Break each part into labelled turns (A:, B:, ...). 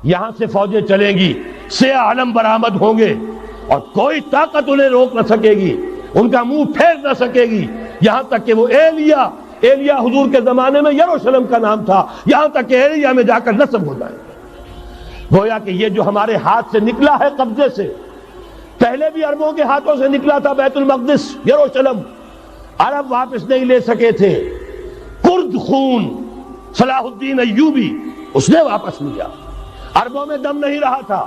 A: یہاں سے فوجیں چلیں گی، سیاہ علم برآمد ہوں گے اور کوئی طاقت انہیں روک نہ سکے گی، ان کا منہ پھیر نہ سکے گی، یہاں تک کہ وہ ایلیا حضور کے زمانے میں یروشلم کا نام تھا، یہاں تک کہ ایلیا میں جا کر نصب ہو جائے گا۔ گویا کہ یہ جو ہمارے ہاتھ سے نکلا ہے قبضے سے، پہلے بھی عربوں کے ہاتھوں سے نکلا تھا بیت المقدس، یروشلم، عرب واپس نہیں لے سکے تھے، کرد خون صلاح الدین ایوبی اس نے واپس لیا، عربوں میں دم نہیں رہا تھا،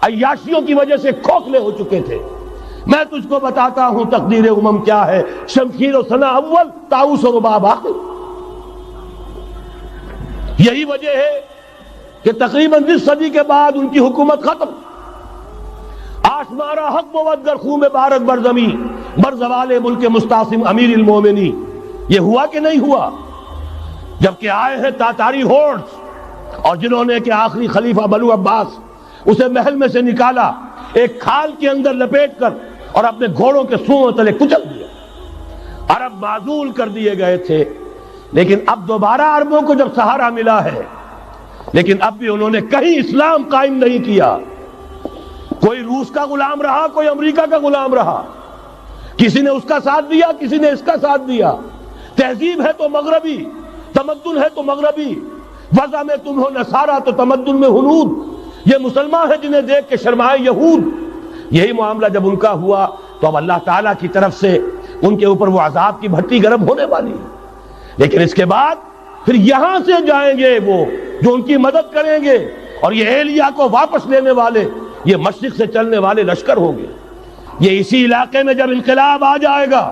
A: عیاشیوں کی وجہ سے کھوکھلے ہو چکے تھے۔ میں تجھ کو بتاتا ہوں تقدیر امم کیا ہے، شمشیر و ثنا اول، طاؤس و رباب آخر۔ یہی وجہ ہے کہ تقریباً 20 صدی کے بعد ان کی حکومت ختم۔ آشمارا حق بود گر خون بارد بر زمین، بر زوال ملک مستعصم امیر المومنی۔ یہ ہوا کہ نہیں ہوا؟ جبکہ آئے ہیں تاتاری ہورڈز، اور جنہوں نے کہ آخری خلیفہ بنو عباس اسے محل میں سے نکالا، ایک کھال کے اندر لپیٹ کر اور اپنے گھوڑوں کے سوؤں تلے کچل دیا۔ عرب معزول کر دیے گئے تھے، لیکن اب دوبارہ عربوں کو جب سہارا ملا ہے، لیکن اب بھی انہوں نے کہیں اسلام قائم نہیں کیا۔ کوئی روس کا غلام رہا، کوئی امریکہ کا غلام رہا، کسی نے اس کا ساتھ دیا، کسی نے اس کا ساتھ دیا۔ تہذیب ہے تو مغربی، تمدن ہے تو مغربی، وضع میں تم ہو نصارہ تو تمدن میں ہنود، یہ مسلمان ہیں جنہیں دیکھ کے شرمائے یہود۔ یہی معاملہ جب ان کا ہوا تو اب اللہ تعالیٰ کی طرف سے ان کے اوپر وہ عذاب کی بھٹی گرم ہونے والی ہے۔ لیکن اس کے بعد پھر یہاں سے جائیں گے وہ جو ان کی مدد کریں گے، اور یہ ایلیا کو واپس لینے والے یہ مشرق سے چلنے والے لشکر ہوں گے۔ یہ اسی علاقے میں جب انقلاب آ جائے گا،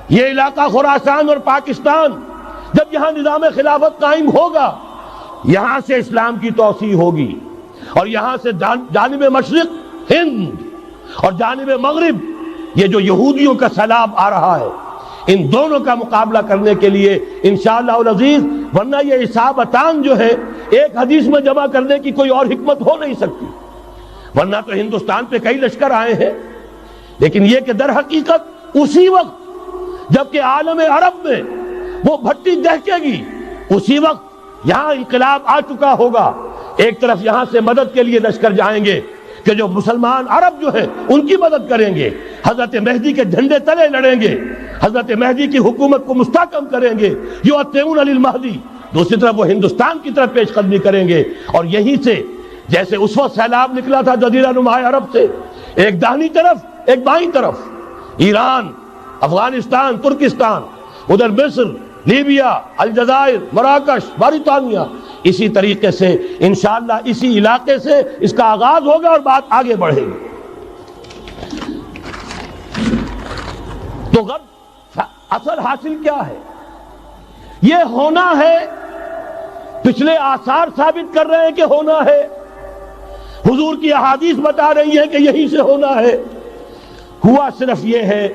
A: یہ علاقہ خراسان اور پاکستان، جب یہاں نظام خلافت قائم ہوگا، یہاں سے اسلام کی توسیع ہوگی، اور یہاں سے جانب مشرق ہند اور جانب مغرب یہ جو یہودیوں کا سیلاب آ رہا ہے، ان دونوں کا مقابلہ کرنے کے لیے انشاءاللہ العزیز، ورنہ یہ اصابتان جو ہے ایک حدیث میں جمع کرنے کی کوئی اور حکمت ہو نہیں سکتی، ورنہ تو ہندوستان پہ کئی لشکر آئے ہیں، لیکن یہ کہ در حقیقت اسی وقت جبکہ عالم عرب میں وہ بھٹی دہکے گی، اسی وقت یہاں انقلاب آ چکا ہوگا۔ ایک طرف یہاں سے مدد کے لیے لشکر جائیں گے کہ جو مسلمان عرب جو ہیں ان کی مدد کریں گے، حضرت مہدی کے جھنڈے تلے لڑیں گے، حضرت مہدی کی حکومت کو مستحکم کریں گے، یؤتون علی المہدی۔ دوسری طرف وہ ہندوستان کی طرف پیش قدمی کریں گے، اور یہیں سے جیسے اس وقت سیلاب نکلا تھا جزیرہ نما عرب سے، ایک داہنی طرف ایک بائیں طرف، ایران، افغانستان، ترکستان، ادھر مصر، لیبیا، الجزائر، مراکش، موریتانیہ، اسی طریقے سے انشاءاللہ اسی علاقے سے اس کا آغاز ہوگا اور بات آگے بڑھے گی۔ تو غرب اصل حاصل کیا ہے؟ یہ ہونا ہے، پچھلے آثار ثابت کر رہے ہیں کہ ہونا ہے، حضور کی احادیث بتا رہی ہے کہ یہی سے ہونا ہے۔ ہوا صرف یہ ہے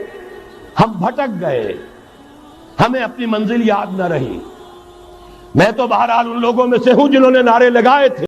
A: ہم بھٹک گئے، ہمیں اپنی منزل یاد نہ رہی۔ میں تو بہرحال ان لوگوں میں سے ہوں جنہوں نے نعرے لگائے تھے۔